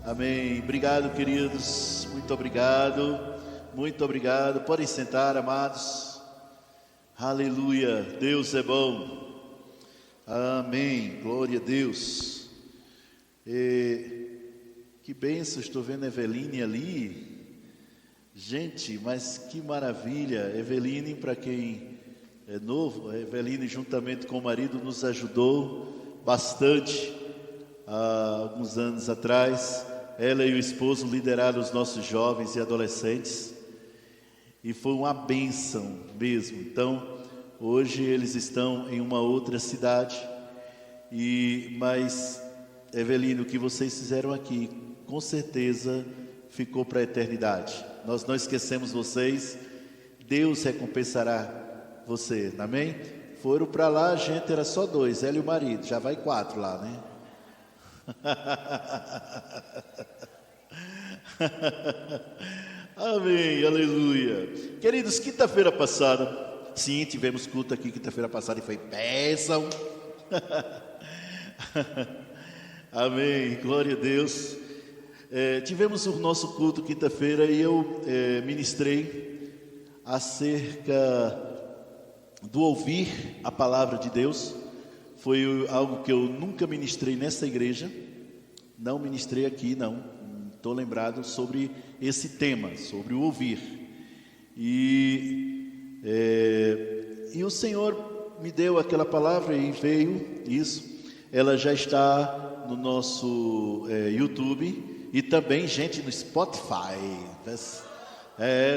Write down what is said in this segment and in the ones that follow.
Amém. Obrigado, queridos. Muito obrigado. Muito obrigado. Podem sentar, amados. Aleluia. Deus é bom. Amém. Glória a Deus. Que bênção. Estou vendo a Eveline ali. Gente, mas que maravilha. Eveline, para quem é novo, a Eveline, juntamente com o marido, nos ajudou bastante há alguns anos atrás. Ela e o esposo lideraram os nossos jovens e adolescentes e foi uma bênção mesmo. Então, hoje eles estão em uma outra cidade, mas, Evelino, o que vocês fizeram aqui, com certeza ficou para a eternidade. Nós não esquecemos vocês, Deus recompensará você, amém? Foram para lá, a gente era só 2, ela e o marido, já vai 4 lá, né? Amém, aleluia. Queridos, quinta-feira passada, sim, tivemos culto aqui quinta-feira passada e foi bênção. Amém, glória a Deus. Tivemos o nosso culto quinta-feira e eu ministrei acerca do ouvir a palavra de Deus. Foi algo que eu nunca ministrei nessa igreja, não ministrei aqui, não. Estou lembrado sobre esse tema, sobre o ouvir. E o Senhor me deu aquela palavra e veio isso. Ela já está no nosso YouTube e também, gente, no Spotify.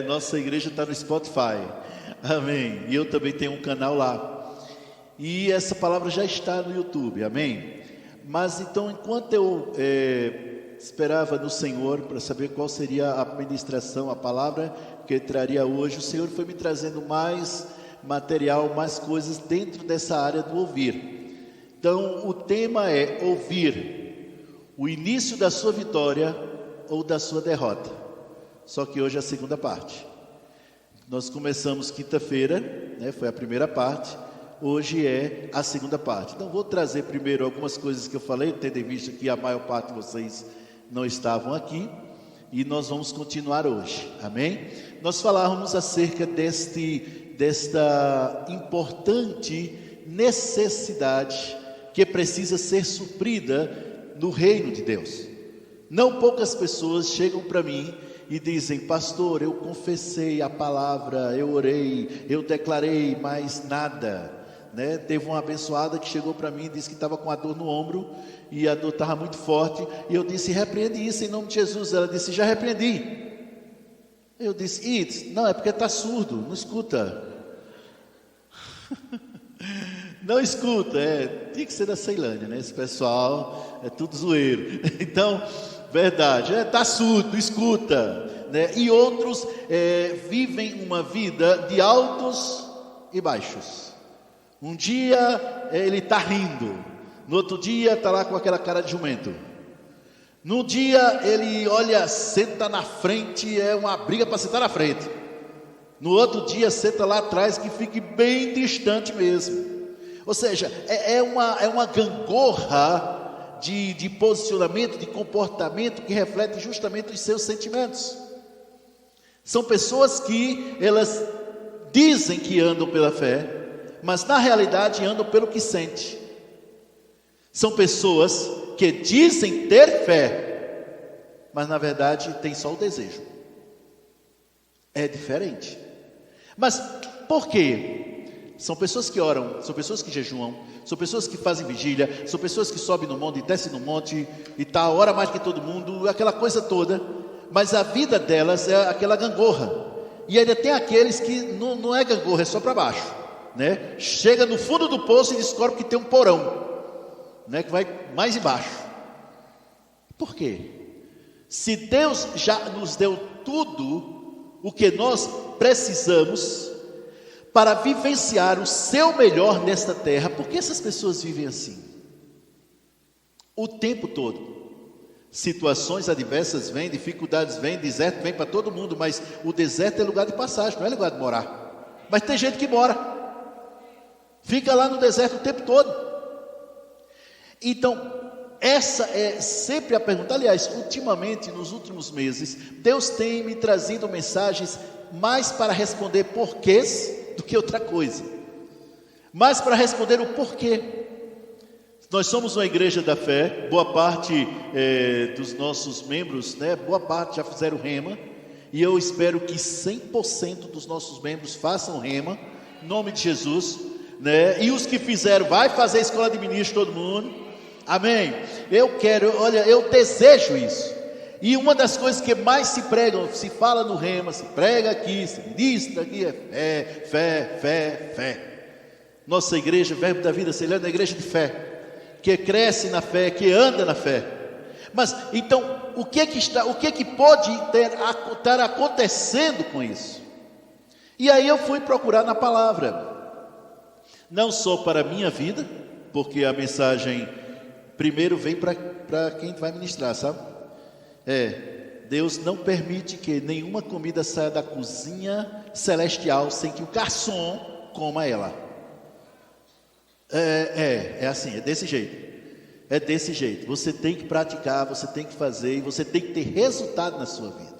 Nossa igreja está no Spotify. Amém. E eu também tenho um canal lá. E essa palavra já está no YouTube, amém? Mas então, enquanto eu esperava no Senhor para saber qual seria a ministração, a palavra que Ele traria hoje, o Senhor foi me trazendo mais material, mais coisas dentro dessa área do ouvir. Então, o tema é ouvir, o início da sua vitória ou da sua derrota. Só que hoje é a segunda parte. Nós começamos quinta-feira, né, foi a primeira parte. Hoje é a segunda parte. Então vou trazer primeiro algumas coisas que eu falei, tendo em vista que a maior parte de vocês não estavam aqui, e nós vamos continuar hoje, amém? Nós falávamos acerca desta importante necessidade que precisa ser suprida no reino de Deus. Não poucas pessoas chegam para mim e dizem: pastor, eu confessei a palavra, eu orei, eu declarei, mas nada. Né? Teve uma abençoada que chegou para mim e disse que estava com a dor no ombro e a dor estava muito forte, e eu disse: repreende isso em nome de Jesus. Ela disse: já repreendi. Eu disse: não, é porque está surdo, não escuta. Não escuta, tinha que ser da Ceilândia, né? Esse pessoal é tudo zoeiro. Então, verdade, está surdo, não escuta, né? E outros vivem uma vida de altos e baixos. Um dia ele está rindo, no outro dia está lá com aquela cara de jumento. No dia ele olha, senta na frente, é uma briga para sentar na frente. No outro dia senta lá atrás, que fique bem distante mesmo. Ou seja, é uma gangorra de posicionamento, de comportamento que reflete justamente os seus sentimentos. São pessoas que elas dizem que andam pela fé, mas na realidade andam pelo que sente. São pessoas que dizem ter fé, mas na verdade tem só o desejo. É diferente. Mas por quê? São pessoas que oram, são pessoas que jejuam, são pessoas que fazem vigília, são pessoas que sobem no monte e descem no monte e tal, ora mais que todo mundo, aquela coisa toda. Mas a vida delas é aquela gangorra. E ainda tem aqueles que não é gangorra, é só para baixo, né? Chega no fundo do poço e descobre que tem um porão, né? Que vai mais embaixo. Por quê? Se Deus já nos deu tudo o que nós precisamos para vivenciar o seu melhor nesta terra, por que essas pessoas vivem assim? O tempo todo. Situações adversas vêm, dificuldades vêm, deserto vem para todo mundo, mas o deserto é lugar de passagem, não é lugar de morar. Mas tem gente que mora, fica lá no deserto o tempo todo. Então, essa é sempre a pergunta. Aliás, ultimamente, nos últimos meses, Deus tem me trazido mensagens mais para responder porquês do que outra coisa. Mais para responder o porquê. Nós somos uma igreja da fé, boa parte dos nossos membros, né, boa parte já fizeram rema, e eu espero que 100% dos nossos membros façam rema, em nome de Jesus, né, e os que fizeram, vai fazer a escola de ministro todo mundo, amém? Eu quero, olha, eu desejo isso, e uma das coisas que mais se pregam, se fala no rema, se prega aqui, se ministra aqui, é fé, fé, fé, fé. Nossa igreja, Verbo da Vida Ceilândia, é uma igreja de fé, que cresce na fé, que anda na fé. Mas então, o que pode estar acontecendo com isso? E aí eu fui procurar na palavra, não só para a minha vida, porque a mensagem primeiro vem para quem vai ministrar, sabe? Deus não permite que nenhuma comida saia da cozinha celestial sem que o garçom coma ela. É assim, é desse jeito. É desse jeito. Você tem que praticar, você tem que fazer, e você tem que ter resultado na sua vida.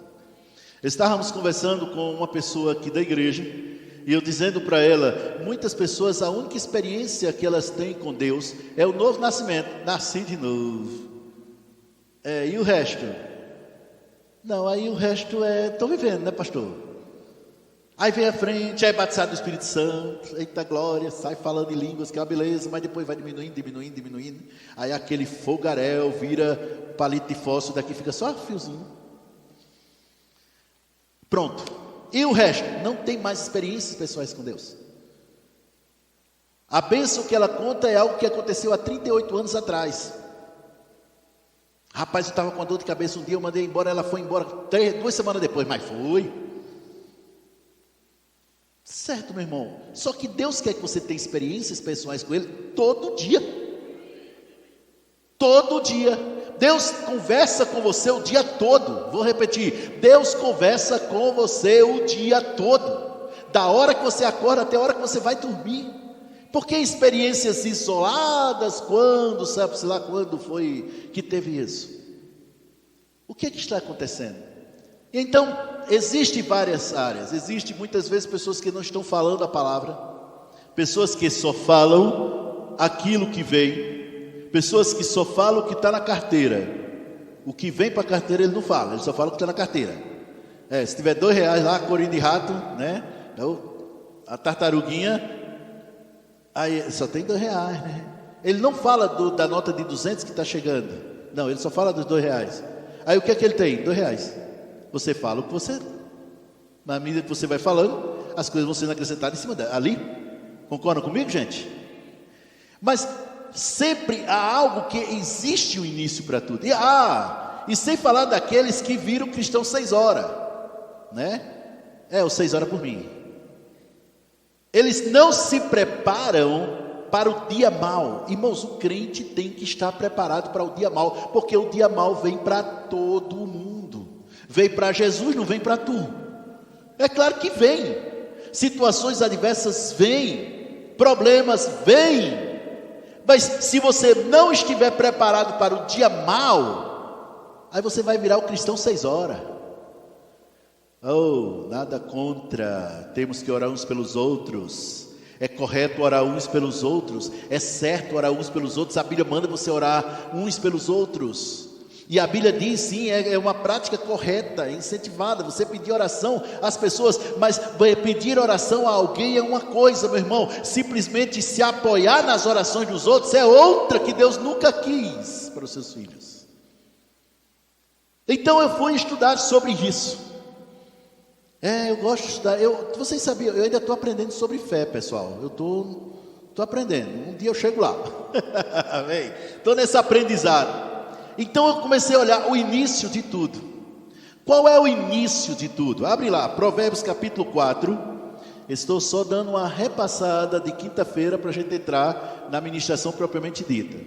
Estávamos conversando com uma pessoa aqui da igreja, e eu dizendo para ela, muitas pessoas, a única experiência que elas têm com Deus é o novo nascimento, nasci de novo. E o resto? Não, aí o resto estou vivendo, né, pastor? Aí vem à frente, é batizado do Espírito Santo, eita glória, sai falando em línguas, que é uma beleza, mas depois vai diminuindo, aí aquele fogaréu vira palito de fósforo, daqui fica só fiozinho. Pronto. E o resto? Não tem mais experiências pessoais com Deus. A bênção que ela conta é algo que aconteceu há 38 anos atrás. Rapaz, eu estava com uma dor de cabeça um dia, eu mandei embora, ela foi embora 2 semanas depois, mas foi. Certo, meu irmão? Só que Deus quer que você tenha experiências pessoais com Ele todo dia. Todo dia. Deus conversa com você o dia todo. Vou repetir. Deus conversa com você o dia todo. Da hora que você acorda até a hora que você vai dormir. Porque experiências isoladas, quando, sabe-se lá quando foi que teve isso? O que está acontecendo? Então, existem várias áreas, existem muitas vezes pessoas que não estão falando a palavra, pessoas que só falam aquilo que vem, pessoas que só falam o que está na carteira, o que vem para a carteira ele não fala, ele só fala o que está na carteira. Se tiver R$2 lá, corinho de rato, né, a tartaruguinha, aí só tem R$2, né? Ele não fala da nota de 200 que está chegando, não, ele só fala dos R$2, aí o que é que ele tem? R$2. Você fala o que você, na medida que você vai falando, as coisas vão sendo acrescentadas em cima dela. Ali, concordam comigo, gente? Mas sempre há algo que existe um início para tudo. E sem falar daqueles que viram cristão 6 horas, né? Os 6 horas por mim. Eles não se preparam para o dia mau. Irmãos, o crente tem que estar preparado para o dia mau, porque o dia mau vem para todo mundo. Veio para Jesus, não vem para tu. É claro que vem. Situações adversas vêm, problemas vêm. Mas se você não estiver preparado para o dia mau, aí você vai virar o cristão 6 horas. Nada contra. Temos que orar uns pelos outros. É correto orar uns pelos outros. É certo orar uns pelos outros. A Bíblia manda você orar uns pelos outros. E a Bíblia diz sim, é uma prática correta, incentivada, você pedir oração às pessoas, mas pedir oração a alguém é uma coisa, meu irmão, simplesmente se apoiar nas orações dos outros é outra que Deus nunca quis para os seus filhos. Então eu fui estudar sobre isso. Eu gosto de estudar, vocês sabiam, eu ainda estou aprendendo sobre fé, pessoal, eu estou aprendendo, um dia eu chego lá, amém? Estou nesse aprendizado. Então eu comecei a olhar o início de tudo. Qual é o início de tudo? Abre lá, Provérbios capítulo 4. Estou só dando uma repassada de quinta-feira para a gente entrar na ministração propriamente dita.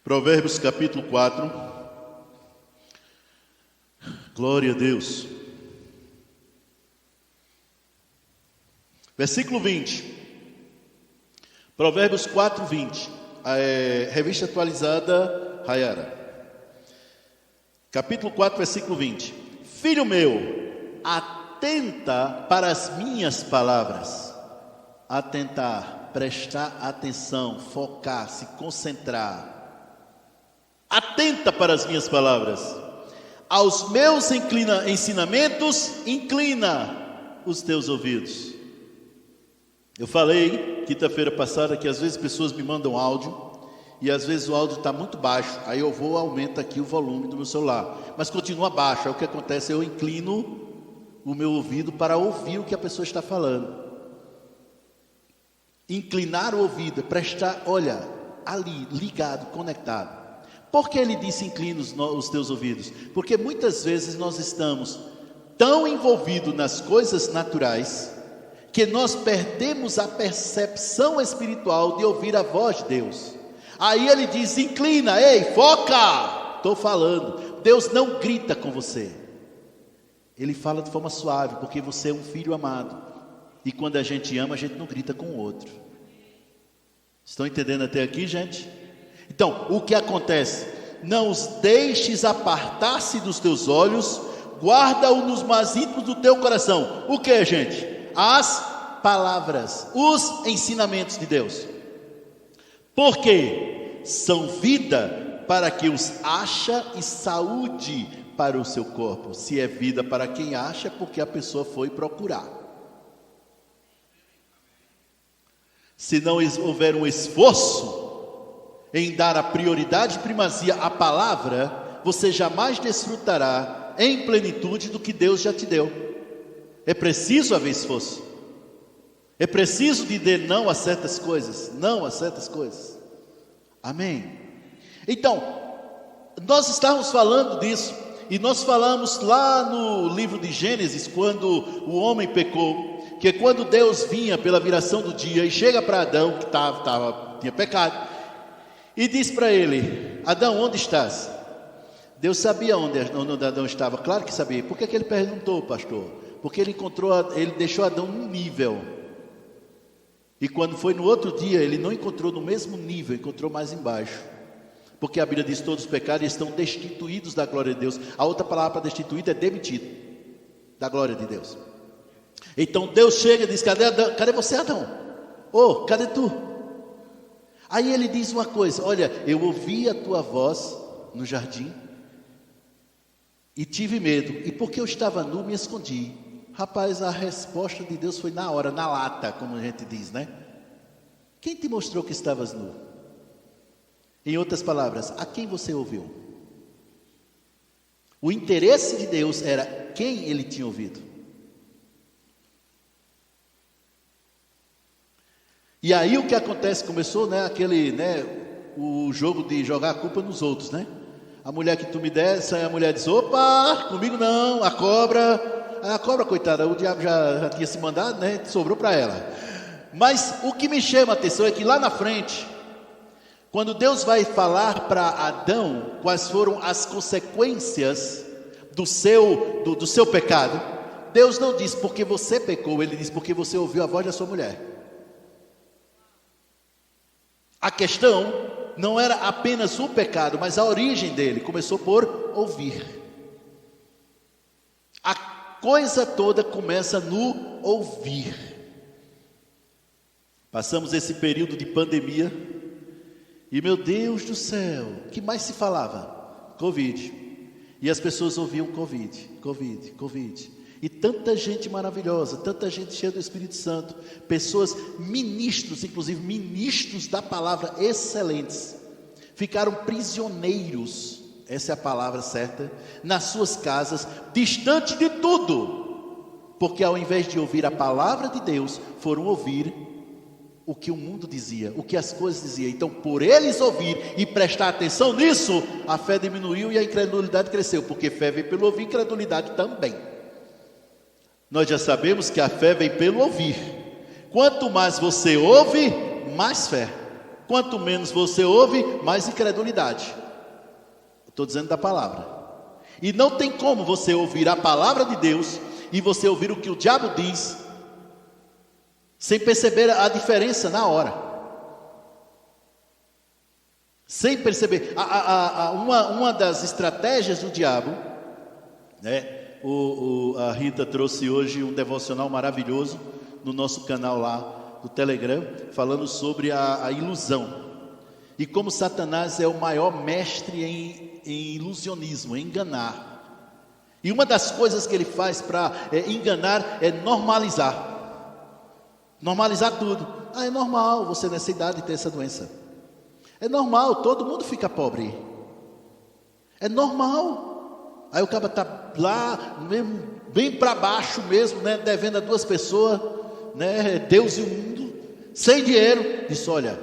Provérbios capítulo 4. Glória a Deus. Versículo 20. Provérbios 4, 20. Revista atualizada, Rayara. Capítulo 4, versículo 20. Filho meu, atenta para as minhas palavras. Atentar, prestar atenção, focar, se concentrar. Atenta para as minhas palavras. Aos meus ensinamentos, inclina os teus ouvidos. Eu falei quinta-feira passada que às vezes pessoas me mandam áudio e às vezes o áudio está muito baixo, aí eu vou aumento aqui o volume do meu celular, mas continua baixo. Aí o que acontece? Eu inclino o meu ouvido para ouvir o que a pessoa está falando. Inclinar o ouvido, prestar, olha, ali, ligado, conectado. Por que ele disse inclina os teus ouvidos? Porque muitas vezes nós estamos tão envolvidos nas coisas naturais que nós perdemos a percepção espiritual de ouvir a voz de Deus. Aí ele diz, inclina, ei, foca, estou falando. Deus não grita com você, Ele fala de forma suave, porque você é um filho amado, e quando a gente ama, a gente não grita com o outro. Estão entendendo até aqui, gente? Então, o que acontece? Não os deixes apartar-se dos teus olhos, guarda-o nos mais íntimos do teu coração. O que, gente? As palavras, os ensinamentos de Deus. Porque são vida para quem os acha e saúde para o seu corpo. Se é vida para quem acha, é porque a pessoa foi procurar. Se não houver um esforço em dar a prioridade e primazia à palavra, você jamais desfrutará em plenitude do que Deus já te deu. É preciso haver esforço. É preciso dizer não a certas coisas. Não a certas coisas. Amém? Então, nós estávamos falando disso. E nós falamos lá no livro de Gênesis, quando o homem pecou, que quando Deus vinha pela viração do dia e chega para Adão, que tinha pecado, e diz para ele, Adão, onde estás? Deus sabia onde Adão estava, claro que sabia. Por que ele perguntou, pastor? Porque ele deixou Adão num nível, e quando foi no outro dia, ele não encontrou no mesmo nível, encontrou mais embaixo, porque a Bíblia diz, todos os pecados estão destituídos da glória de Deus. A outra palavra para destituído é demitido da glória de Deus. Então Deus chega e diz, cadê você, Adão? Cadê tu? Aí ele diz uma coisa, olha, eu ouvi a tua voz no jardim e tive medo, e porque eu estava nu, me escondi. Rapaz, a resposta de Deus foi na hora, na lata, como a gente diz, né? Quem te mostrou que estavas nu? Em outras palavras, a quem você ouviu? O interesse de Deus era quem ele tinha ouvido. E aí o que acontece? Começou, o jogo de jogar a culpa nos outros, né? A mulher que tu me desse, aí a mulher diz, opa, comigo não, a cobra, coitada, o diabo já tinha se mandado, né? Sobrou para ela. Mas o que me chama a atenção é que lá na frente, quando Deus vai falar para Adão quais foram as consequências do seu pecado, Deus não diz porque você pecou, Ele diz porque você ouviu a voz da sua mulher. A questão não era apenas o pecado, mas a origem dele começou por ouvir. A coisa toda começa no ouvir. Passamos esse período de pandemia e, meu Deus do céu, o que mais se falava? Covid. E as pessoas ouviam Covid. E tanta gente maravilhosa, tanta gente cheia do Espírito Santo, pessoas, ministros, inclusive ministros da palavra excelentes, ficaram prisioneiros, essa é a palavra certa, nas suas casas, distante de tudo, porque ao invés de ouvir a palavra de Deus, foram ouvir o que o mundo dizia, o que as coisas diziam. Então, por eles ouvir e prestar atenção nisso, a fé diminuiu e a incredulidade cresceu, porque fé vem pelo ouvir, incredulidade também. Nós já sabemos que a fé vem pelo ouvir. Quanto mais você ouve, mais fé. Quanto menos você ouve, mais incredulidade. Estou dizendo da palavra. E não tem como você ouvir a palavra de Deus e você ouvir o que o diabo diz sem perceber a diferença na hora. Sem perceber. Uma das estratégias do diabo, né? A Rita trouxe hoje um devocional maravilhoso no nosso canal lá do Telegram, falando sobre a ilusão. E como Satanás é o maior mestre em ilusionismo, em enganar. E uma das coisas que ele faz para enganar é normalizar. Normalizar tudo. É normal você nessa idade ter essa doença. É normal, todo mundo fica pobre. É normal. Aí o cara está lá, mesmo, bem para baixo mesmo, né, devendo a duas pessoas, né, Deus e o mundo, sem dinheiro. Disse, olha,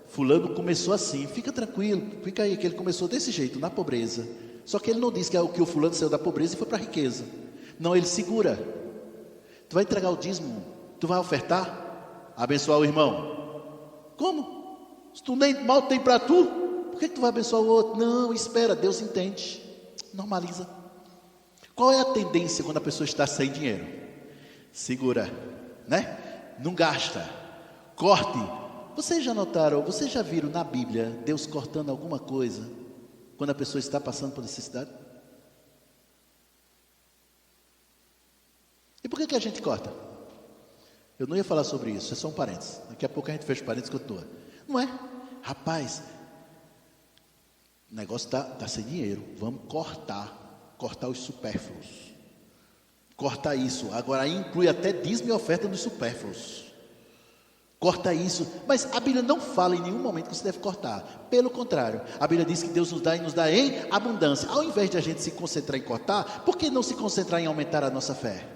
fulano começou assim, fica tranquilo, fica aí, que ele começou desse jeito, na pobreza. Só que ele não disse que o fulano saiu da pobreza e foi para a riqueza. Não, ele segura. Tu vai entregar o dízimo, tu vai ofertar, abençoar o irmão. Como? Se tu nem mal tem para tu, por que tu vai abençoar o outro? Não, espera, Deus entende. Normaliza. Qual é a tendência quando a pessoa está sem dinheiro? Segura, né? Não gasta. Corte. Vocês já notaram, vocês já viram na Bíblia Deus cortando alguma coisa quando a pessoa está passando por necessidade? E por que a gente corta? Eu não ia falar sobre isso, é só um parênteses. Daqui a pouco a gente fecha o parênteses e continua. Não é? Rapaz, o negócio está sem dinheiro, vamos cortar os supérfluos. Cortar isso, agora aí inclui até dízimo e oferta dos supérfluos. Corta isso, mas a Bíblia não fala em nenhum momento que você deve cortar. Pelo contrário, a Bíblia diz que Deus nos dá e nos dá em abundância. Ao invés de a gente se concentrar em cortar, por que não se concentrar em aumentar a nossa fé?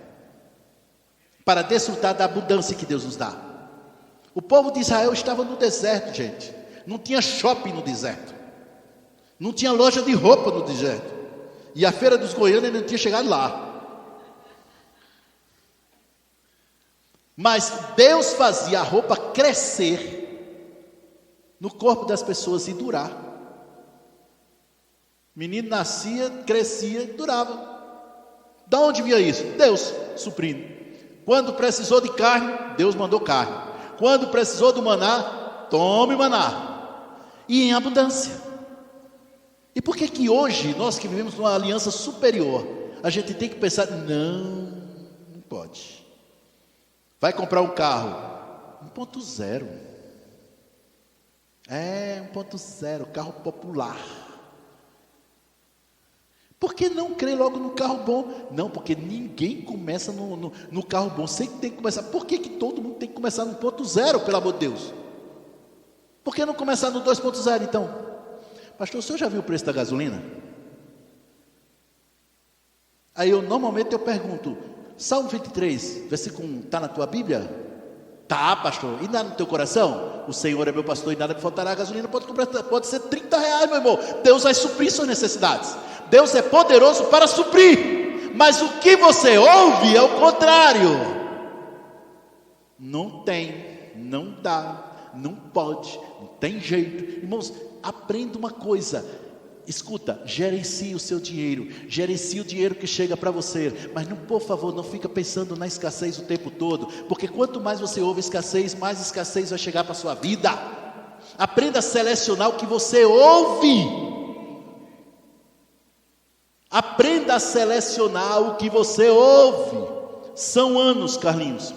Para desfrutar da abundância que Deus nos dá. O povo de Israel estava no deserto, gente. Não tinha shopping no deserto. Não tinha loja de roupa no deserto. E a feira dos Goiânia ainda não tinha chegado lá. Mas Deus fazia a roupa crescer no corpo das pessoas e durar. Menino nascia, crescia, durava. Da onde vinha isso? Deus suprindo. Quando precisou de carne, Deus mandou carne. Quando precisou do maná, tome maná. E em abundância. E por que hoje, nós que vivemos numa aliança superior, a gente tem que pensar, não pode. Vai comprar um carro, 1.0. 1.0, carro popular. Por que não crer logo no carro bom? Não, porque ninguém começa no carro bom. Sempre tem que começar. Por que todo mundo tem que começar no 1.0, pelo amor de Deus? Por que não começar no 2.0 então? Pastor, o senhor já viu o preço da gasolina? Aí normalmente eu pergunto, Salmo 23, versículo 1, está na tua Bíblia? Tá, pastor, e nada no teu coração? O Senhor é meu pastor e nada me faltará. A gasolina pode ser R$30, meu irmão. Deus vai suprir suas necessidades. Deus é poderoso para suprir. Mas o que você ouve é o contrário. Não tem, não dá, não pode, não tem jeito. Irmãos, aprenda uma coisa. Escuta, gerencie o seu dinheiro, gerencie o dinheiro que chega para você, mas não, por favor, não fica pensando na escassez o tempo todo, porque quanto mais você ouve escassez, mais escassez vai chegar para a sua vida. Aprenda a selecionar o que você ouve. Aprenda a selecionar o que você ouve. São anos, Carlinhos,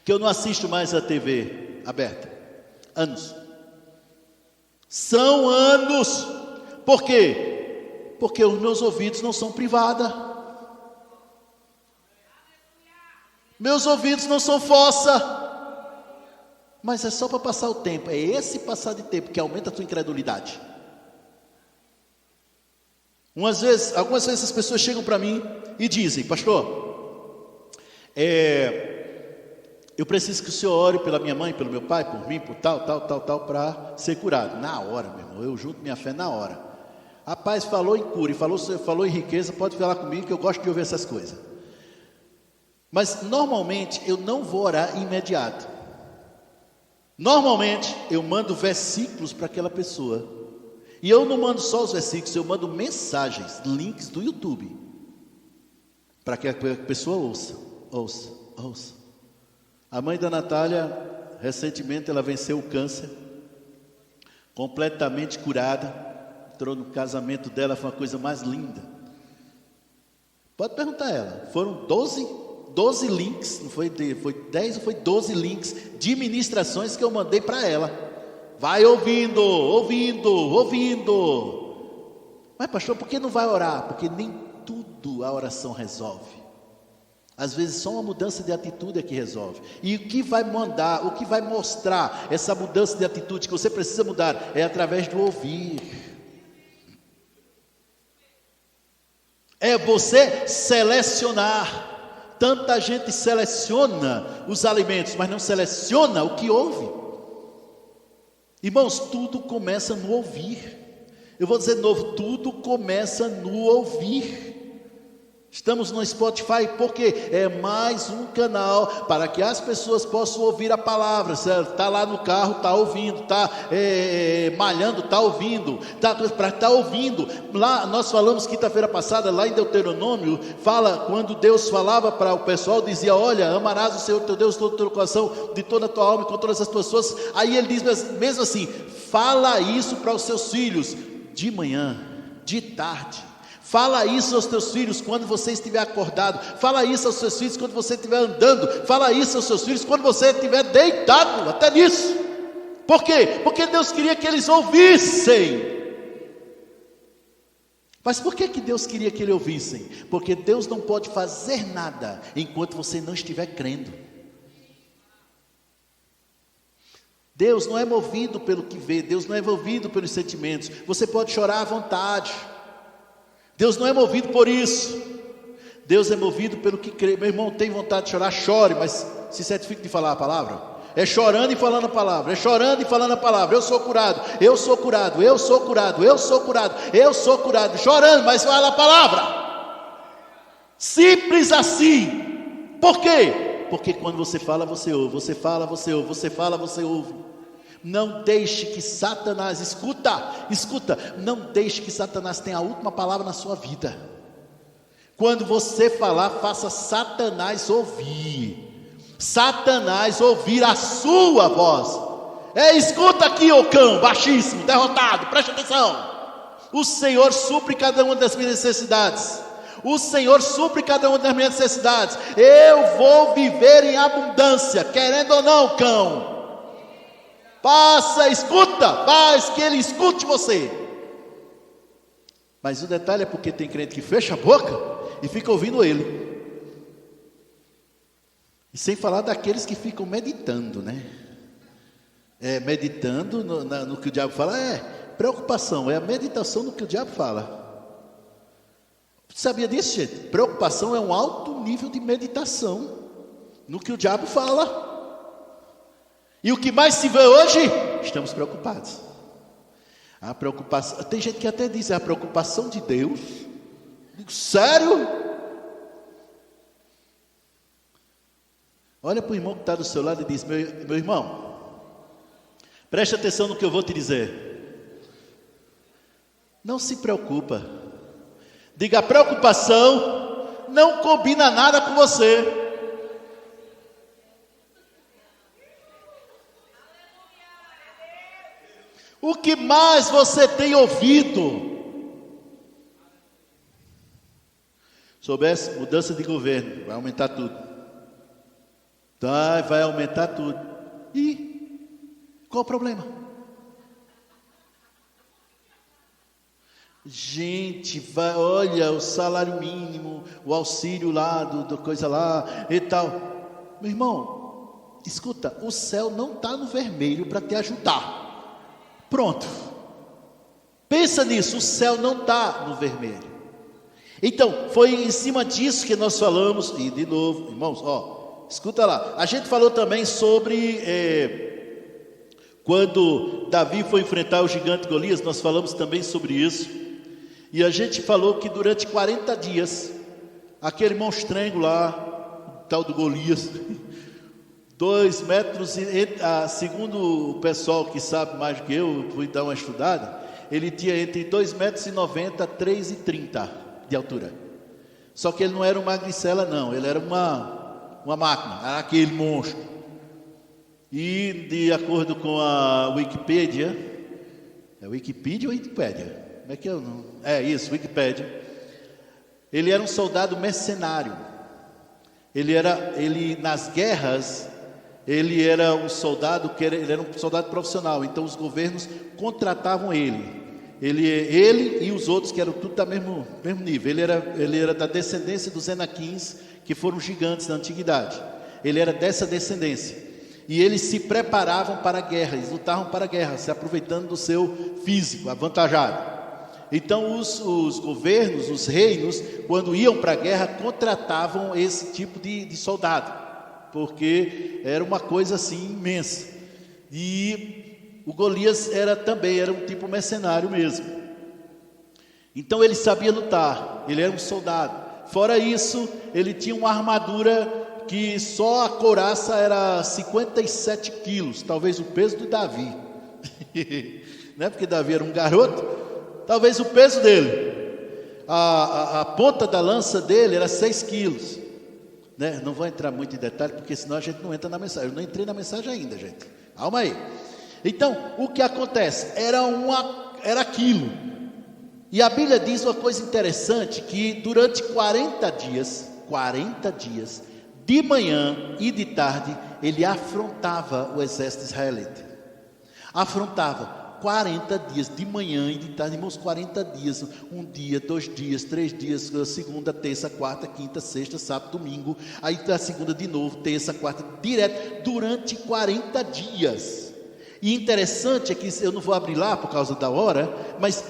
que eu não assisto mais a TV aberta. Anos. São anos. Por quê? Porque os meus ouvidos não são privada. Meus ouvidos não são fossa. Mas é só para passar o tempo. É esse passar de tempo que aumenta a tua incredulidade. Algumas vezes as pessoas chegam para mim e dizem, pastor, eu preciso que o senhor ore pela minha mãe, pelo meu pai, por mim, por tal, para ser curado. Na hora, meu irmão, eu junto minha fé na hora. Rapaz, falou em cura e falou em riqueza, pode falar comigo que eu gosto de ouvir essas coisas. Mas normalmente eu não vou orar imediato. Normalmente eu mando versículos para aquela pessoa. E eu não mando só os versículos, eu mando mensagens, links do YouTube. Para que a pessoa ouça. A mãe da Natália, recentemente, ela venceu o câncer, completamente curada, entrou no casamento dela, foi uma coisa mais linda. Pode perguntar a ela, foram 12 links, não foi 10 ou foi 12 links de ministrações que eu mandei para ela. Vai ouvindo. Mas pastor, por que não vai orar? Porque nem tudo a oração resolve. Às vezes só uma mudança de atitude é que resolve. E o que vai mostrar essa mudança de atitude que você precisa mudar é através do ouvir. É você selecionar. Tanta gente seleciona os alimentos, mas não seleciona o que ouve. Irmãos, tudo começa no ouvir. Eu vou dizer de novo, tudo começa no ouvir. Estamos no Spotify porque é mais um canal para que as pessoas possam ouvir a palavra. Você está lá no carro, está ouvindo, está malhando, está ouvindo, está ouvindo. Lá nós falamos quinta-feira passada, lá em Deuteronômio, fala quando Deus falava para o pessoal, dizia: olha, amarás o Senhor teu Deus de todo o teu coração, de toda a tua alma e com todas as tuas forças. Aí ele diz mesmo assim: fala isso para os seus filhos de manhã, de tarde. Fala isso aos teus filhos quando você estiver acordado. Fala isso aos seus filhos quando você estiver andando. Fala isso aos seus filhos quando você estiver deitado. Até nisso. Por quê? Porque Deus queria que eles ouvissem. Mas por que Deus queria que eles ouvissem? Porque Deus não pode fazer nada enquanto você não estiver crendo. Deus não é movido pelo que vê. Deus não é movido pelos sentimentos. Você pode chorar à vontade. Deus não é movido por isso. Deus é movido pelo que crê. Meu irmão, tem vontade de chorar, chore, mas se certifique de falar a palavra. É chorando e falando a palavra. É chorando e falando a palavra. Eu sou curado, eu sou curado, eu sou curado, eu sou curado, eu sou curado. Chorando, mas fala a palavra. Simples assim. Por quê? Porque quando você fala, você ouve. Você fala, você ouve. Você fala, você ouve. Não deixe que Satanás, escuta, não deixe que Satanás tenha a última palavra na sua vida. Quando você falar, faça Satanás ouvir a sua voz. Escuta aqui, ô cão, baixíssimo, derrotado, preste atenção. O Senhor supre cada uma das minhas necessidades. O Senhor supre cada uma das minhas necessidades. Eu vou viver em abundância, querendo ou não, cão. Passa, escuta, faz que ele escute você. Mas o detalhe é porque tem crente que fecha a boca e fica ouvindo ele. E sem falar daqueles que ficam meditando, né? Meditando no que o diabo fala. Preocupação, é a meditação no que o diabo fala. Sabia disso, gente? Preocupação é um alto nível de meditação no que o diabo fala. E o que mais se vê hoje? Estamos preocupados. A preocupação, tem gente que até diz, a preocupação de Deus. Digo, sério? Olha para o irmão que está do seu lado e diz: meu irmão, preste atenção no que eu vou te dizer. Não se preocupa. Diga: a preocupação não combina nada com você. O que mais você tem ouvido? Soubesse, mudança de governo, vai aumentar tudo. Vai aumentar tudo. E qual o problema? Gente, olha o salário mínimo, o auxílio lá, do coisa lá e tal. Meu irmão, escuta, o céu não está no vermelho para te ajudar. Pronto. Pensa nisso, o céu não está no vermelho. Então, foi em cima disso que nós falamos. E de novo, irmãos, escuta lá. A gente falou também sobre quando Davi foi enfrentar o gigante Golias. Nós falamos também sobre isso. E a gente falou que durante 40 dias, aquele monstrengo lá, o tal do Golias, 2 metros, segundo o pessoal que sabe mais do que eu fui dar uma estudada, ele tinha entre 2,90 metros e 3,30 de altura. Só que ele não era uma magricela não, ele era uma máquina, era aquele monstro. E de acordo com a Wikipédia, é Wikipedia ou Wikipédia? Como é que eu não? É isso, Wikipédia. Ele era um soldado mercenário. Ele nas guerras, ele era um soldado ele era um soldado profissional. Então os governos contratavam ele. Ele e os outros que eram tudo do mesmo nível. Ele era da descendência dos Enaquins, que foram gigantes da antiguidade. Ele era dessa descendência. E eles se preparavam para a guerra, eles lutavam para a guerra, se aproveitando do seu físico avantajado. Então os governos, os reinos, quando iam para a guerra, contratavam esse tipo de soldado, porque era uma coisa assim imensa. E o Golias era um tipo mercenário mesmo. Então ele sabia lutar, ele era um soldado. Fora isso, ele tinha uma armadura que só a couraça era 57 quilos, talvez o peso do Davi. Não é porque Davi era um garoto, talvez o peso dele. A ponta da lança dele era 6 quilos. Né? Não vou entrar muito em detalhe, porque senão a gente não entra na mensagem. Eu não entrei na mensagem ainda, gente. Calma aí. Então, o que acontece? Era aquilo. E a Bíblia diz uma coisa interessante, que durante 40 dias, de manhã e de tarde, ele afrontava o exército israelita. Afrontava 40 dias, de manhã e de tarde, irmãos, 40 dias, um dia, 2 dias, 3 dias, segunda, terça, quarta, quinta, sexta, sábado, domingo, aí a segunda de novo, terça, quarta, direto, durante 40 dias. E interessante é que, eu não vou abrir lá por causa da hora, mas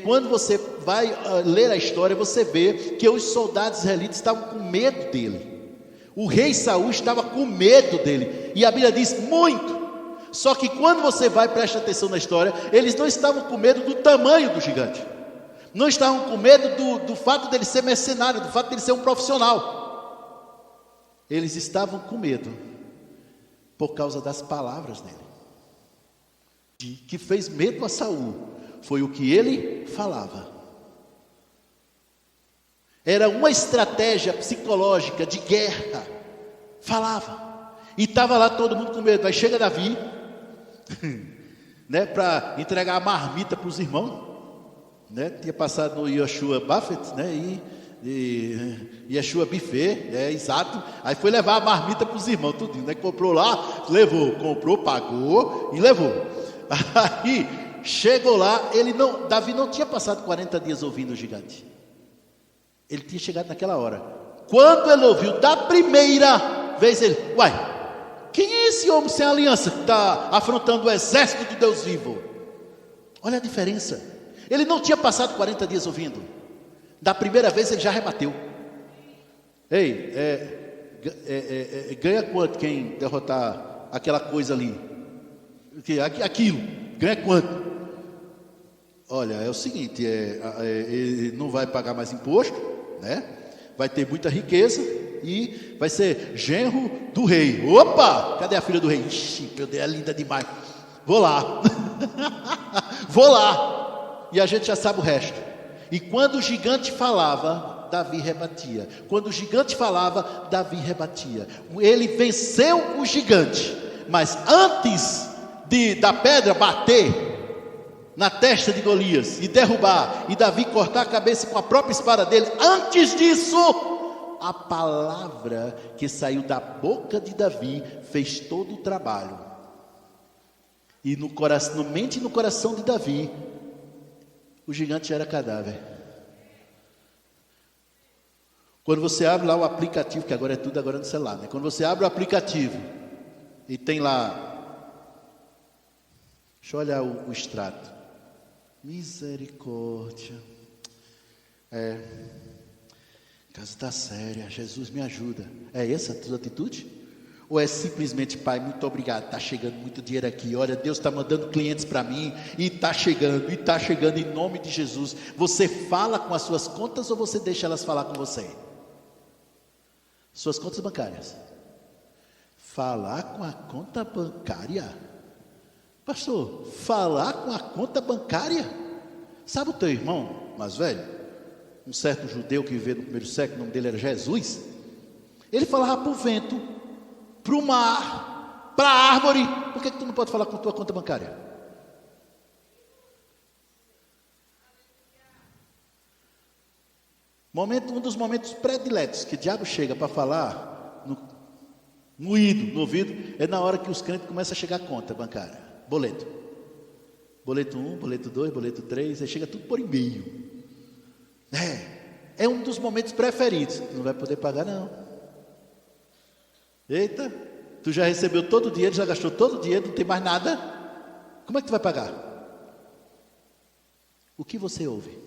quando você vai ler a história, você vê que os soldados israelitas estavam com medo dele. O rei Saul estava com medo dele, e a Bíblia diz muito. Só que quando você vai, presta atenção na história, eles não estavam com medo do tamanho do gigante, não estavam com medo do fato dele ser mercenário, do fato dele ser um profissional. Eles estavam com medo por causa das palavras dele. Que fez medo a Saul foi o que ele falava. Era uma estratégia psicológica de guerra. Falava. E estava lá todo mundo com medo. Aí chega Davi, né, para entregar a marmita para os irmãos. Né? Tinha passado no Yeshua Buffett, né, e Yeshua Buffet, exato. Aí foi levar a marmita para os irmãos, tudo, né? Comprou lá, levou, comprou, pagou e levou. Aí chegou lá, Davi não tinha passado 40 dias ouvindo o gigante. Ele tinha chegado naquela hora. Quando ele ouviu da primeira vez, ele, quem é esse homem sem aliança que está afrontando o exército de Deus vivo? Olha a diferença. Ele não tinha passado 40 dias ouvindo. Da primeira vez ele já rebateu. Ei, ganha quanto quem derrotar aquela coisa ali? Aquilo, ganha quanto? Olha, é o seguinte, ele não vai pagar mais imposto, né? Vai ter muita riqueza e vai ser genro do rei. Opa, cadê a filha do rei? Ixi, meu Deus, é linda demais. Vou lá. Vou lá. E a gente já sabe o resto. E quando o gigante falava, Davi rebatia. Quando o gigante falava, Davi rebatia. Ele venceu o gigante, mas antes da pedra bater na testa de Golias e derrubar, e Davi cortar a cabeça com a própria espada dele, antes disso, a palavra que saiu da boca de Davi fez todo o trabalho. E no mente e no coração de Davi, o gigante era cadáver. Quando você abre lá o aplicativo, que agora é tudo agora no celular, né? Quando você abre o aplicativo e tem lá, deixa eu olhar o extrato. Misericórdia. Casa está séria, Jesus me ajuda. É essa a tua atitude? Ou é simplesmente, Pai, muito obrigado, está chegando muito dinheiro aqui, olha, Deus está mandando clientes para mim, e está chegando em nome de Jesus. Você fala com as suas contas ou você deixa elas falar com você? Suas contas bancárias. Falar com a conta bancária? Pastor, falar com a conta bancária? Sabe o teu irmão mais velho? Um certo judeu que viveu no primeiro século, o nome dele era Jesus. Ele falava para o vento, para o mar, para a árvore, por que tu não pode falar com a tua conta bancária? Um dos momentos prediletos que o diabo chega para falar no ouvido, é na hora que os crentes começam a chegar a conta bancária, boleto 1, boleto 2, boleto 3, aí chega tudo por e-mail. É um dos momentos preferidos. Tu não vai poder pagar não. Eita, tu já recebeu todo o dinheiro, já gastou todo o dinheiro, não tem mais nada. Como é que tu vai pagar? O que você ouve?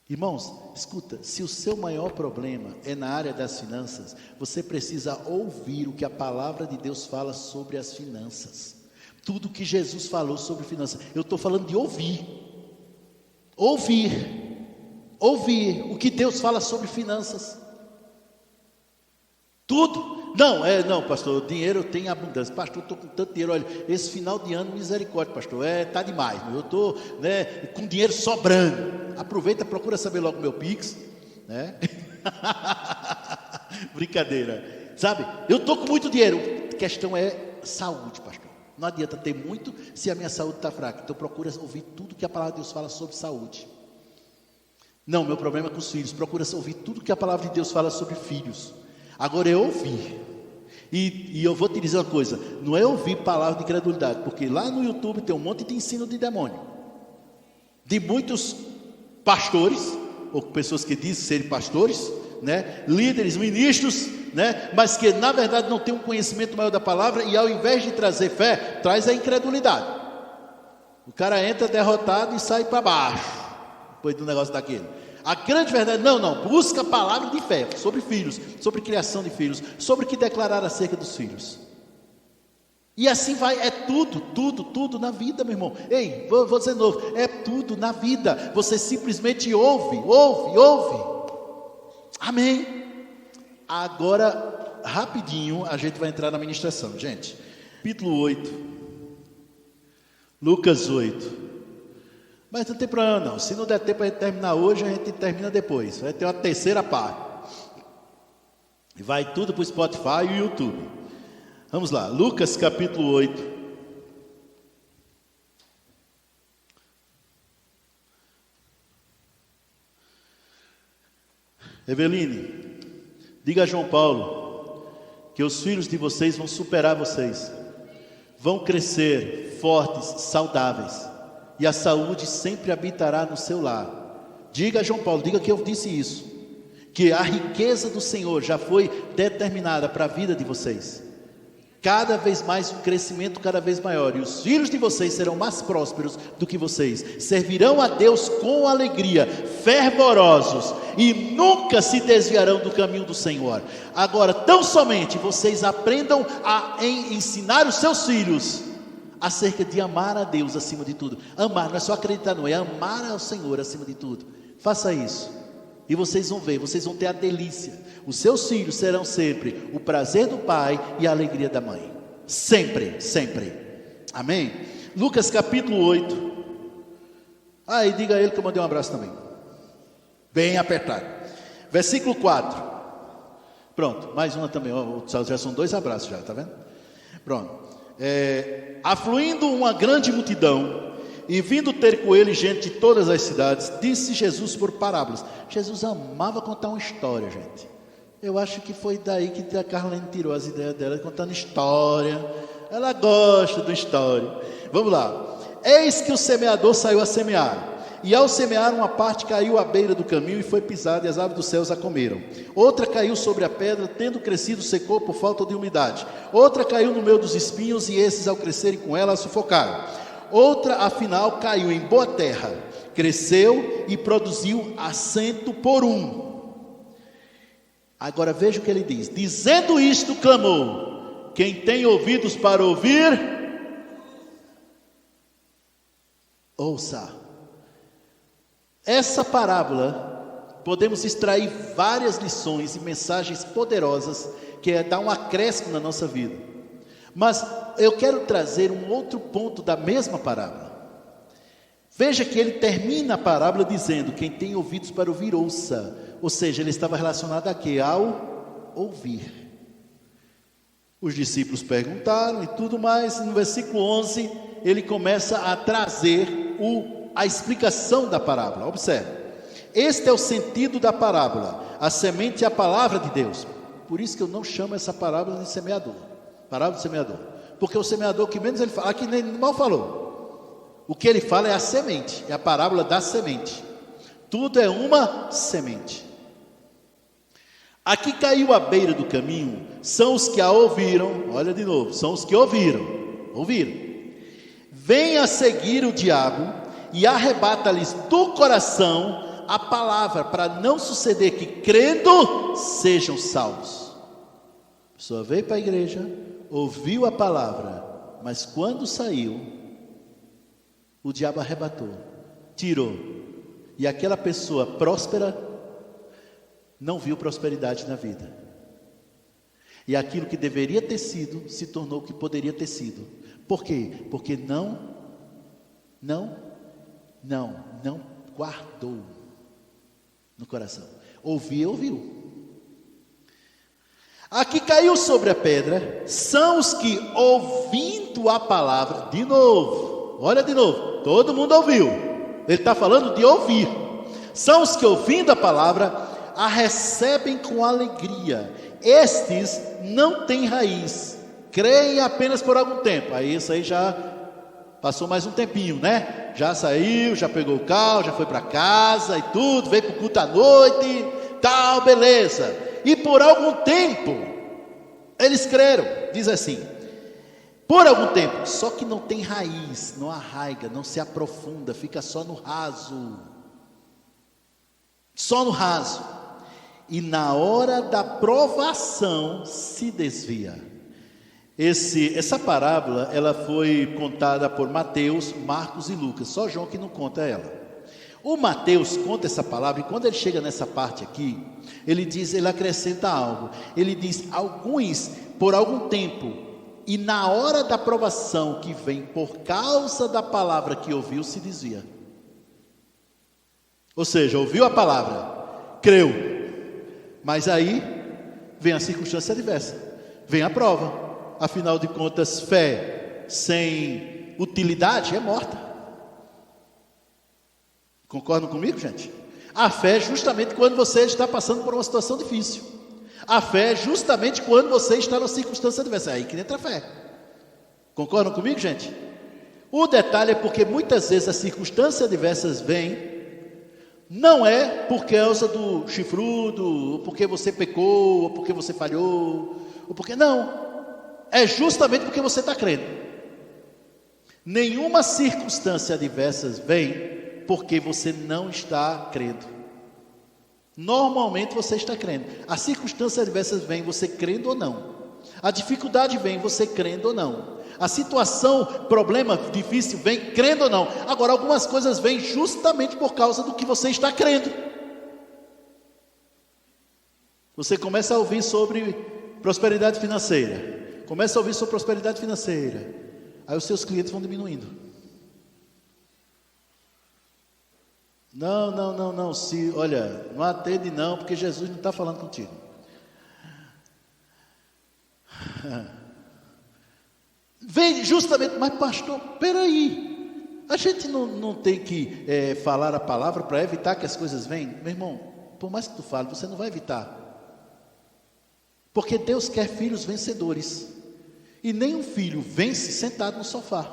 Irmãos, escuta, se o seu maior problema é na área das finanças, você precisa ouvir o que a palavra de Deus fala sobre as finanças. Tudo que Jesus falou sobre finanças. Eu estou falando de ouvir. Ouvir o que Deus fala sobre finanças. Tudo. Não, pastor, dinheiro eu tenho abundância. Pastor, eu estou com tanto dinheiro. Olha, esse final de ano, misericórdia, pastor. Está demais. Eu estou com dinheiro sobrando. Aproveita, procura saber logo o meu Pix. Né? Brincadeira. Sabe, eu estou com muito dinheiro. A questão é saúde, pastor. Não adianta ter muito se a minha saúde está fraca. Então procura ouvir tudo que a palavra de Deus fala sobre saúde. Não, meu problema é com os filhos. Procura ouvir tudo que a palavra de Deus fala sobre filhos. Agora é ouvir. E eu vou te dizer uma coisa. Não é ouvir palavra de incredulidade. Porque lá no YouTube tem um monte de ensino de demônio. De muitos pastores, ou pessoas que dizem serem pastores, né? Líderes, ministros, né? Mas que na verdade não tem um conhecimento maior da palavra. E ao invés de trazer fé, traz a incredulidade. O cara entra derrotado e sai para baixo depois do negócio daquele. A grande verdade, não, busca a palavra de fé sobre filhos, sobre criação de filhos, sobre o que declarar acerca dos filhos. E assim vai, é tudo na vida, meu irmão. Ei, vou dizer de novo, é tudo na vida. Você simplesmente ouve. Amém. Agora, rapidinho, a gente vai entrar na ministração, gente. Capítulo 8, Lucas 8. Mas não tem problema não, se não der tempo a gente terminar hoje, a gente termina depois. Vai ter uma terceira parte. E vai tudo para o Spotify e o YouTube. Vamos lá, Lucas capítulo 8. Eveline, diga a João Paulo que os filhos de vocês vão superar vocês. Vão crescer fortes, saudáveis. E a saúde sempre habitará no seu lar. Diga a João Paulo, diga que eu disse isso. Que a riqueza do Senhor já foi determinada para a vida de vocês. Cada vez mais, um crescimento cada vez maior. E os filhos de vocês serão mais prósperos do que vocês. Servirão a Deus com alegria, fervorosos. E nunca se desviarão do caminho do Senhor. Agora, tão somente vocês aprendam a ensinar os seus filhos acerca de amar a Deus acima de tudo. Amar, não é só acreditar, não, é amar ao Senhor acima de tudo. Faça isso, e vocês vão ver, vocês vão ter a delícia. Os seus filhos serão sempre o prazer do pai e a alegria da mãe. Sempre. Amém? Lucas capítulo 8. E diga a ele que eu mandei um abraço também. Bem apertado. Versículo 4. Pronto, mais uma também. Já são 2 abraços já, tá vendo? Pronto. Afluindo uma grande multidão e vindo ter com ele gente de todas as cidades, disse Jesus por parábolas. Jesus amava contar uma história, gente. Eu acho que foi daí que a Carlene tirou as ideias dela, contando história. Ela gosta de história. Vamos lá. Eis que o semeador saiu a semear. E ao semear, uma parte caiu à beira do caminho e foi pisada, e as aves dos céus a comeram. Outra caiu sobre a pedra, tendo crescido, secou por falta de umidade. Outra caiu no meio dos espinhos, e esses, ao crescerem com ela, a sufocaram. Outra, afinal, caiu em boa terra, cresceu e produziu a 100 por 1. Agora veja o que ele diz. Dizendo isto, clamou: quem tem ouvidos para ouvir, ouça. Essa parábola, podemos extrair várias lições e mensagens poderosas, que é dar um acréscimo na nossa vida. Mas eu quero trazer um outro ponto da mesma parábola. Veja que ele termina a parábola dizendo: quem tem ouvidos para ouvir, ouça. Ou seja, ele estava relacionado a quê? Ao ouvir. Os discípulos perguntaram e tudo mais. E no versículo 11, ele começa a trazer a explicação da parábola. Observe, este é o sentido da parábola: a semente é a palavra de Deus. Por isso que eu não chamo essa parábola de semeador, parábola de semeador, porque o semeador, que menos ele fala, aqui nem mal falou. O que ele fala é a semente, é a parábola da semente. Tudo é uma semente. Aqui caiu à beira do caminho, são os que a ouviram. Olha de novo, são os que ouviram. Vem a seguir o diabo e arrebata-lhes do coração a palavra, para não suceder que, crendo, sejam salvos. A pessoa veio para a igreja, ouviu a palavra, mas quando saiu, o diabo arrebatou, tirou, e aquela pessoa próspera não viu prosperidade na vida, e aquilo que deveria ter sido se tornou o que poderia ter sido. Por quê? Porque não guardou no coração. Ouviu. Aqui caiu sobre a pedra, são os que, ouvindo a palavra, de novo, olha de novo, todo mundo ouviu, ele está falando de ouvir. São os que, ouvindo a palavra, a recebem com alegria. Estes não têm raiz, creem apenas por algum tempo. Aí isso aí já passou mais um tempinho, né? Já saiu, já pegou o carro, já foi para casa e tudo, veio para o culto à noite, tal, beleza. E por algum tempo, eles creram, diz assim, por algum tempo, só que não tem raiz, não arraiga, não se aprofunda, fica só no raso. Só no raso. E na hora da provação, se desvia. Essa parábola, ela foi contada por Mateus, Marcos e Lucas, só João que não conta ela. O Mateus conta essa palavra, e quando ele chega nessa parte aqui, ele acrescenta algo. Ele diz, alguns por algum tempo, e na hora da provação que vem por causa da palavra que ouviu, se desvia. Ou seja, ouviu a palavra, creu, mas aí vem a circunstância adversa, vem a prova. Afinal de contas, fé sem utilidade é morta. Concordam comigo, gente? A fé é justamente quando você está passando por uma situação difícil. A fé é justamente quando você está numa circunstância adversa. É aí que entra a fé. Concordam comigo, gente? O detalhe é porque muitas vezes as circunstâncias adversas vêm, não é por causa do chifrudo, ou porque você pecou, ou porque você falhou, ou porque não. É justamente porque você está crendo. Nenhuma circunstância adversa vem porque você não está crendo. Normalmente você está crendo. As circunstâncias adversas vêm você crendo ou não. A dificuldade vem você crendo ou não. A situação, problema difícil vem crendo ou não. Agora, algumas coisas vêm justamente por causa do que você está crendo. Você começa a ouvir sobre prosperidade financeira. Começa a ouvir sobre prosperidade financeira. Aí os seus clientes vão diminuindo. Não. Olha, não atende não, porque Jesus não está falando contigo. Vem justamente, mas pastor, peraí. A gente não tem que falar a palavra para evitar que as coisas venham? Meu irmão, por mais que tu fale, você não vai evitar. Porque Deus quer filhos vencedores. E nenhum filho vence sentado no sofá.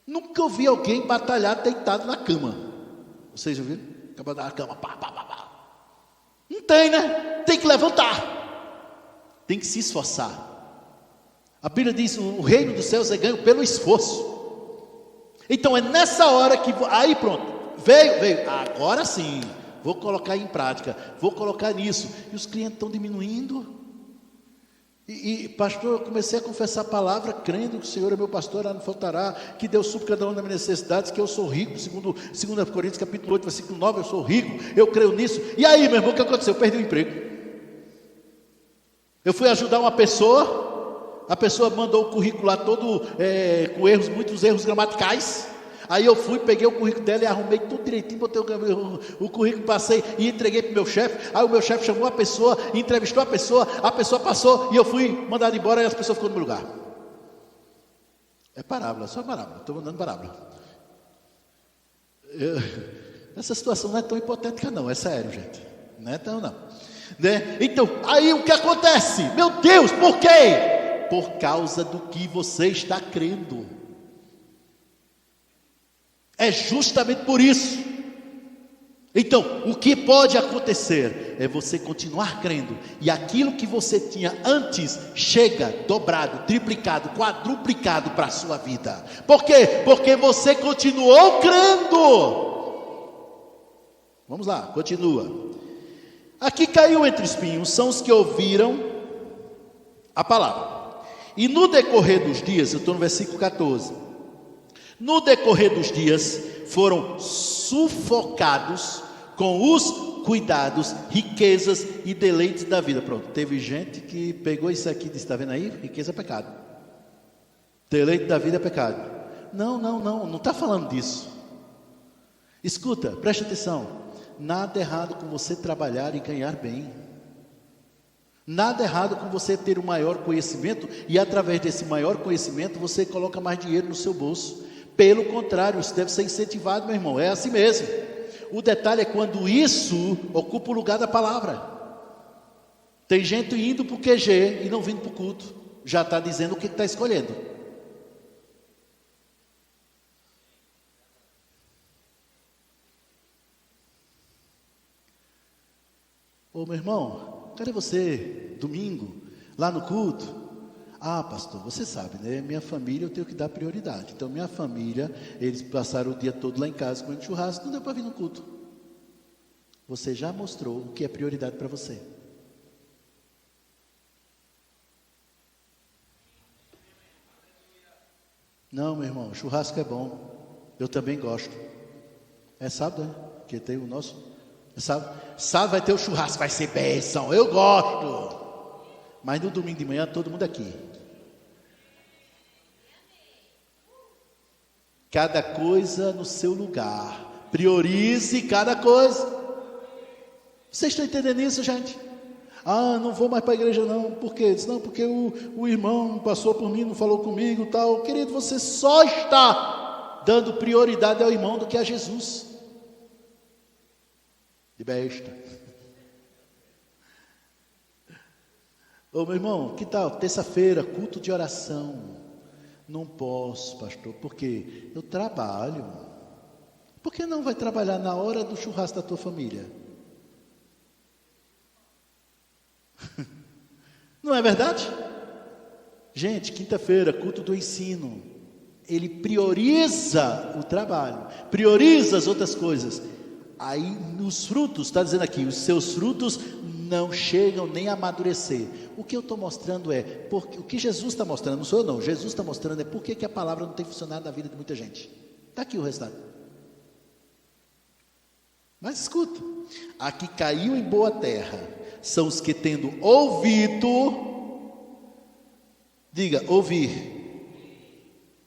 Nunca ouvi alguém batalhar deitado na cama. Vocês já viram? Acaba da cama, pá. Não tem, né? Tem que levantar. Tem que se esforçar. A Bíblia diz, o reino dos céus é ganho pelo esforço. Então é nessa hora que, aí pronto, veio, agora sim, vou colocar em prática, vou colocar nisso. E os clientes estão diminuindo. E pastor, eu comecei a confessar a palavra, crendo que o Senhor é meu pastor, não faltará, que Deus supre cada uma das minhas necessidades, que eu sou rico, segundo Coríntios capítulo 8, versículo 9, eu sou rico, eu creio nisso. E aí, meu irmão, o que aconteceu? Eu perdi o emprego. Eu fui ajudar uma pessoa, a pessoa mandou o currículo lá todo com muitos erros gramaticais. Aí eu fui, peguei o currículo dela e arrumei tudo direitinho, botei o currículo, passei e entreguei para o meu chefe. Aí o meu chefe chamou a pessoa, entrevistou a pessoa passou e eu fui mandado embora e as pessoas ficou no meu lugar. É parábola, só parábola, estou mandando parábola. Essa situação não é tão hipotética não, é sério, gente. Não é tão não. Né? Então, aí o que acontece? Meu Deus, por quê? Por causa do que você está crendo. É justamente por isso. Então, o que pode acontecer é você continuar crendo, e aquilo que você tinha antes chega dobrado, triplicado, quadruplicado para a sua vida. Por quê? Porque você continuou crendo. Vamos lá, continua. Aqui caiu entre espinhos são os que ouviram a palavra. E no decorrer dos dias, eu estou no versículo 14. No decorrer dos dias, foram sufocados com os cuidados, riquezas e deleites da vida. Pronto, teve gente que pegou isso aqui e disse, está vendo aí? Riqueza é pecado. Deleite da vida é pecado. Não está falando disso. Escuta, preste atenção. Nada errado com você trabalhar e ganhar bem. Nada errado com você ter um maior conhecimento e através desse maior conhecimento você coloca mais dinheiro no seu bolso. Pelo contrário, isso deve ser incentivado, meu irmão, é assim mesmo. O detalhe é quando isso ocupa o lugar da palavra. Tem gente indo para o QG e não vindo para o culto. Já está dizendo o que está escolhendo. Ô meu irmão, cadê você? Domingo, lá no culto? Ah, pastor, você sabe, né? Minha família eu tenho que dar prioridade. Então, minha família, eles passaram o dia todo lá em casa comendo churrasco, não deu para vir no culto. Você já mostrou o que é prioridade para você. Não, meu irmão, churrasco é bom. Eu também gosto. É sábado, né? Que tem o nosso. Sábado vai ter o churrasco, vai ser bênção. Eu gosto. Mas no domingo de manhã, todo mundo aqui. Cada coisa no seu lugar. Priorize cada coisa. Vocês estão entendendo isso, gente? Ah, não vou mais para a igreja não. Por quê? Não, porque o irmão passou por mim, não falou comigo, tal. Querido, você só está dando prioridade ao irmão do que a Jesus. De besta. Ô meu irmão, que tal? Terça-feira, culto de oração. Não posso, pastor, porque eu trabalho. Por que não vai trabalhar na hora do churrasco da tua família? Não é verdade? Gente, quinta-feira, culto do ensino. Ele prioriza o trabalho, prioriza as outras coisas. Aí nos frutos, está dizendo aqui, os seus frutos não chegam nem a amadurecer. O que eu estou mostrando é, porque, o que Jesus está mostrando, não sou eu não, Jesus está mostrando é por que a palavra não tem funcionado na vida de muita gente. Está aqui o resultado. Mas escuta, a que caiu em boa terra, são os que tendo ouvido, diga, ouvir,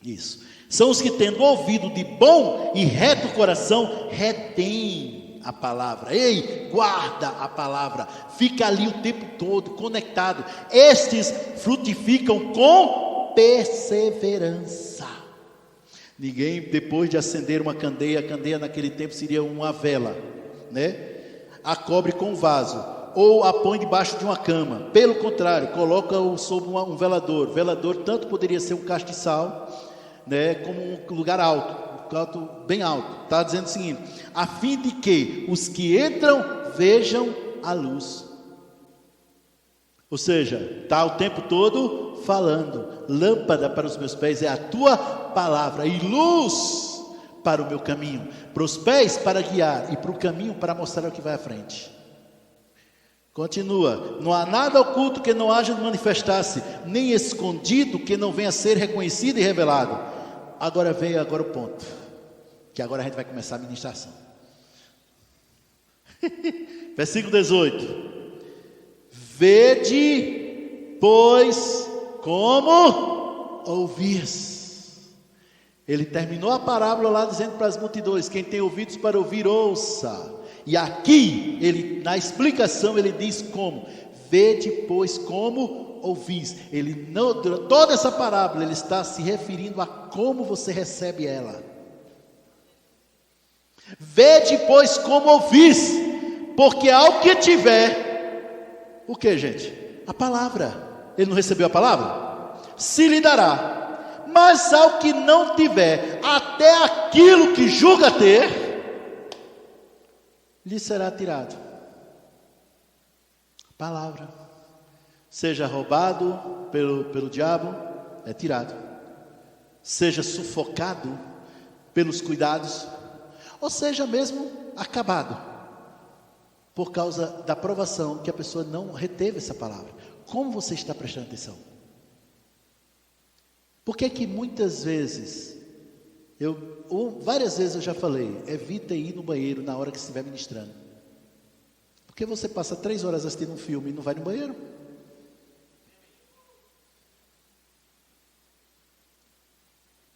isso, são os que tendo ouvido de bom e reto coração, retém a palavra, ei, guarda a palavra, fica ali o tempo todo, conectado, estes frutificam com perseverança. Ninguém, depois de acender uma candeia, a candeia naquele tempo seria uma vela, né? A cobre com um vaso, ou a põe debaixo de uma cama. Pelo contrário, coloca-o sob um velador. Velador tanto poderia ser um castiçal, né, como um lugar alto, bem alto. Está dizendo o seguinte: a fim de que os que entram vejam a luz. Ou seja, está o tempo todo falando. Lâmpada para os meus pés é a tua palavra, e luz para o meu caminho, para os pés para guiar, e para o caminho para mostrar o que vai à frente. Continua, não há nada oculto que não haja de manifestar-se, nem escondido que não venha a ser reconhecido e revelado. Agora vem o ponto, que agora a gente vai começar a ministração. Versículo 18: vede, pois, como ouvis. Ele terminou a parábola lá dizendo para as multidões: quem tem ouvidos para ouvir, ouça. E aqui, na explicação, ele diz como: vede, pois, como ouvis. Ele não, toda essa parábola, ele está se referindo a como você recebe ela. Vede, pois, como ouvis, porque ao que tiver, o que, gente? A palavra. Ele não recebeu a palavra? Se lhe dará. Mas ao que não tiver, até aquilo que julga ter, lhe será tirado. Palavra. Seja roubado pelo diabo, é tirado. Seja sufocado pelos cuidados, ou seja mesmo acabado, por causa da provação que a pessoa não reteve essa palavra. Como você está prestando atenção? Por que que muitas vezes, várias vezes eu já falei, evita ir no banheiro na hora que estiver ministrando. Porque você passa 3 horas assistindo um filme e não vai no banheiro.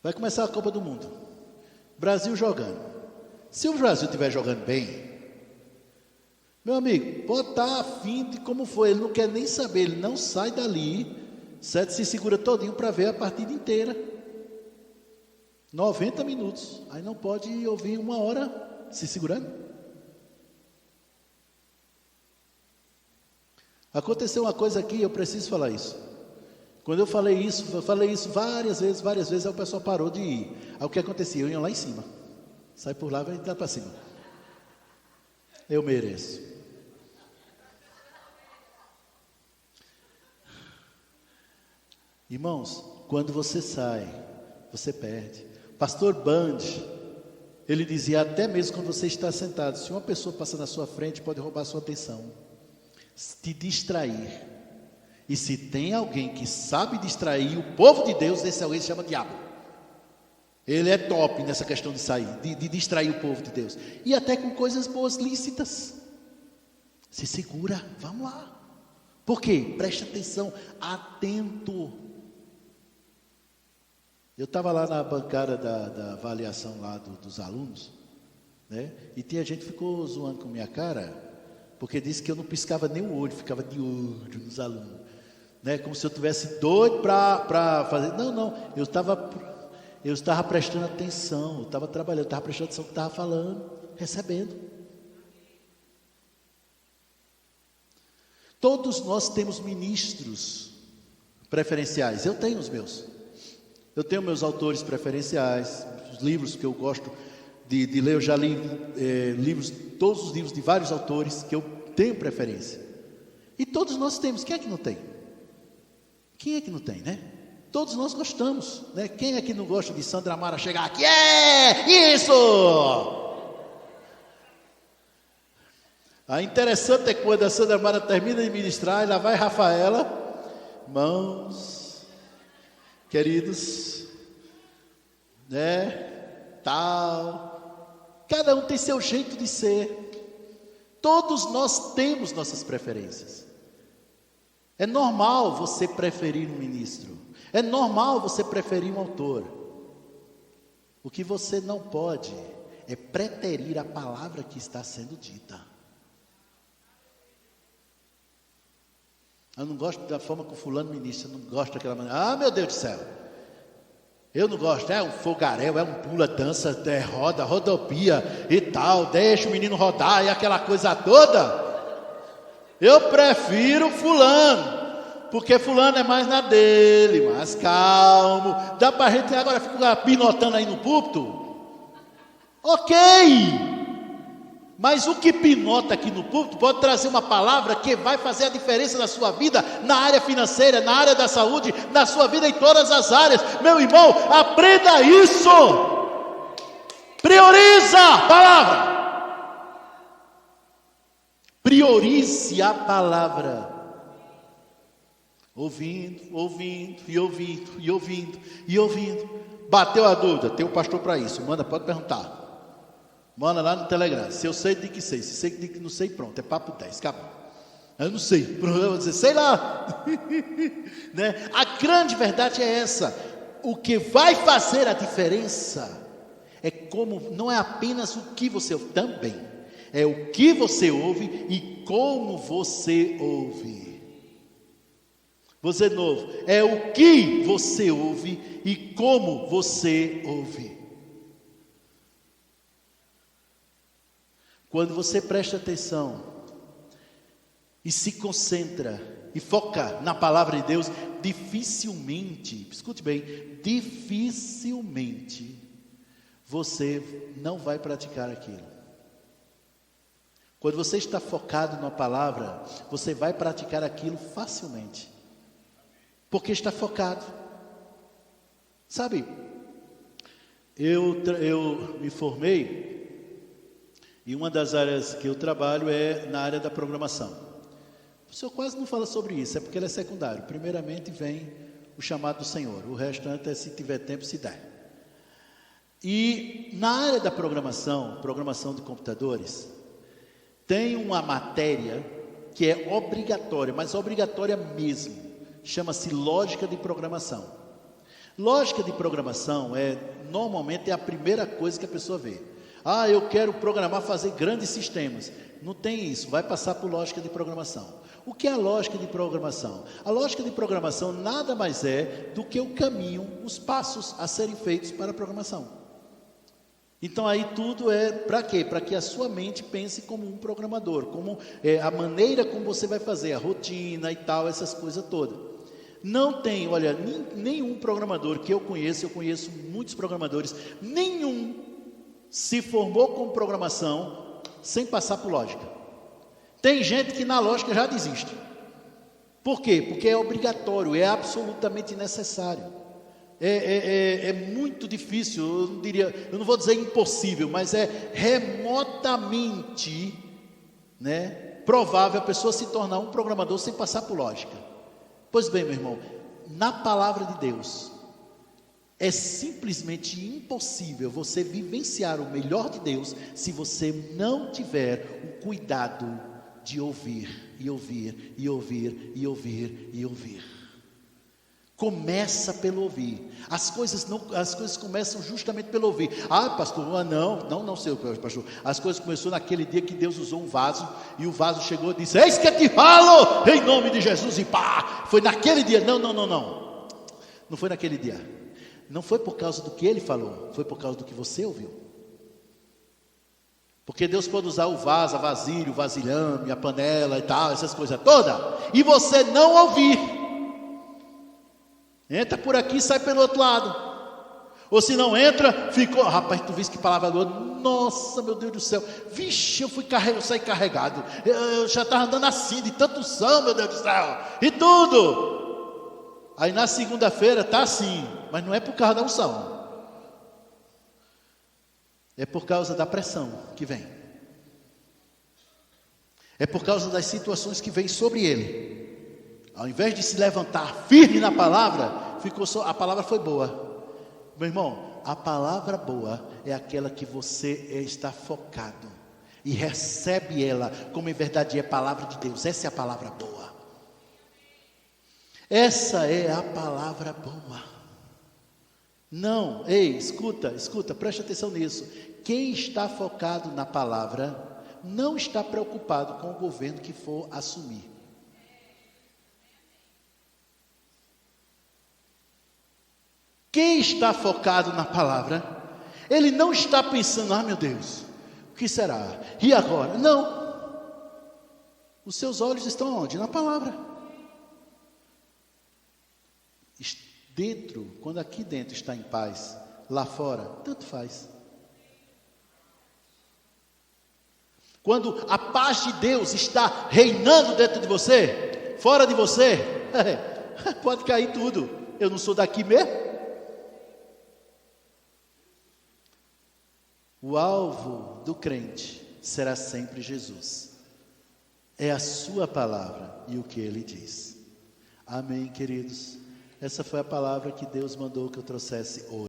Vai começar a Copa do Mundo. Brasil jogando. Se o Brasil estiver jogando bem, meu amigo, pode estar afim de como foi. Ele não quer nem saber, ele não sai dali, certo? Se segura todinho para ver a partida inteira. 90 minutos. Aí não pode ouvir 1 hora se segurando. Aconteceu uma coisa aqui, eu preciso falar isso. Quando eu falei isso várias vezes, aí o pessoal parou de ir. Aí o que acontecia? Eu ia lá em cima. Sai por lá, vai entrar para cima. Eu mereço. Irmãos, quando você sai, você perde. Pastor Band, ele dizia, até mesmo quando você está sentado, se uma pessoa passa na sua frente, pode roubar a sua atenção, te distrair. E se tem alguém que sabe distrair o povo de Deus, esse alguém se chama diabo. Ele é top nessa questão de sair, de distrair o povo de Deus. E até com coisas boas, lícitas. Se segura, vamos lá. Por quê? Preste atenção, atento. Eu estava lá na bancada da avaliação lá dos alunos, né? E tinha gente que ficou zoando com minha cara, porque disse que eu não piscava nem o olho, ficava de olho nos alunos, né? Como se eu tivesse doido para fazer. Não, eu estava prestando atenção, eu estava trabalhando, eu estava prestando atenção no que estava falando, recebendo. Todos nós temos ministros preferenciais. Eu tenho os meus. Eu tenho meus autores preferenciais, os livros que eu gosto de ler. Eu já li todos os livros de vários autores que eu tenho preferência. E todos nós temos. Quem é que não tem? Quem é que não tem, né? Todos nós gostamos, né? Quem é que não gosta de Sandra Mara chegar aqui? Isso! A interessante é que quando a Sandra Mara termina de ministrar, e lá vai Rafaela, irmãos, queridos, né? Tal. Cada um tem seu jeito de ser. Todos nós temos nossas preferências. É normal você preferir um ministro. É normal você preferir um autor. O que você não pode é preterir a palavra que está sendo dita. Eu não gosto da forma que o fulano ministra, eu não gosto daquela maneira. Ah, meu Deus do céu. Eu não gosto, é um fogaréu, é um pula, dança, roda, rodopia e tal, deixa o menino rodar e aquela coisa toda. Eu prefiro fulano, porque fulano é mais na dele, mais calmo. Dá para a gente agora ficar pinotando aí no púlpito? Ok, mas o que pinota aqui no púlpito pode trazer uma palavra que vai fazer a diferença na sua vida, na área financeira, na área da saúde, na sua vida em todas as áreas. Meu irmão, aprenda isso. Prioriza a palavra. Priorize a palavra. Ouvindo. Bateu a dúvida, tem um pastor para isso. Pode perguntar. Manda lá no Telegram. Se eu sei, diz que sei. Se sei, diz que não sei, pronto. É papo 10, acabou. Eu não sei. Eu vou dizer, sei lá. Né? A grande verdade é essa. o que vai fazer a diferença é como, não é apenas o que você ouve, também é o que você ouve e como você ouve. Vou dizer de novo, é o que você ouve e como você ouve. Quando você presta atenção e se concentra e foca na palavra de Deus, dificilmente, escute bem, dificilmente você não vai praticar aquilo. Quando você está focado na palavra, você vai praticar aquilo facilmente, porque está focado. Sabe, eu me formei e uma das áreas que eu trabalho é na área da programação. O senhor quase não fala sobre isso, é porque ele é secundário. Primeiramente vem o chamado do Senhor, o restante é se tiver tempo, se der. E na área da programação de computadores, tem uma matéria que é obrigatória, mas obrigatória mesmo, chama-se lógica de programação. Lógica de programação normalmente é a primeira coisa que a pessoa vê. Ah, eu quero programar, fazer grandes sistemas. Não tem isso, vai passar por lógica de programação. O que é a lógica de programação? A lógica de programação nada mais é do que o caminho, os passos a serem feitos para a programação. Então aí tudo é para quê? Para que a sua mente pense como um programador, como a maneira como você vai fazer, a rotina e tal, essas coisas todas. Não tem, olha, nenhum programador que eu conheço muitos programadores, nenhum se formou com programação sem passar por lógica. Tem gente que na lógica já desiste. Por quê? Porque é obrigatório, é absolutamente necessário. É muito difícil, eu não vou dizer impossível, mas é remotamente, provável a pessoa se tornar um programador sem passar por lógica. Pois bem, meu irmão, na palavra de Deus, é simplesmente impossível você vivenciar o melhor de Deus se você não tiver o cuidado de ouvir, e ouvir, e ouvir, e ouvir, e ouvir. Começa pelo ouvir. As coisas começam justamente pelo ouvir. Ah, pastor, não, seu pastor. As coisas começaram naquele dia que Deus usou um vaso, e o vaso chegou e disse: eis que te falo, em nome de Jesus, e pá, foi naquele dia. Não foi naquele dia. Não foi por causa do que ele falou, foi por causa do que você ouviu. Porque Deus pode usar o vaso, a vasilha, o vasilhame, a panela e tal, essas coisas todas, e você não ouvir. Entra por aqui e sai pelo outro lado. Ou se não entra, ficou. Rapaz, tu viste que palavra boa? Nossa, meu Deus do céu. Vixe, eu saí carregado. Eu já estava andando assim, de tanto som, meu Deus do céu. E tudo. Aí na segunda-feira está assim, mas não é por causa da unção. É por causa da pressão que vem. É por causa das situações que vêm sobre ele. Ao invés de se levantar firme na palavra, a palavra foi boa. Meu irmão, a palavra boa é aquela que você está focado e recebe ela como em verdade é palavra de Deus. Essa é a palavra boa. Essa é a palavra boa. Não, ei, escuta, preste atenção nisso. Quem está focado na palavra não está preocupado com o governo que for assumir. Quem está focado na palavra, ele não está pensando: ah, meu Deus, o que será? E agora? Não. Os seus olhos estão onde? Na palavra. Dentro, quando aqui dentro está em paz, lá fora, tanto faz. Quando a paz de Deus está reinando dentro de você, fora de você, pode cair tudo. Eu não sou daqui mesmo. O alvo do crente será sempre Jesus. É a sua palavra e o que ele diz. Amém, queridos? Essa foi a palavra que Deus mandou que eu trouxesse hoje.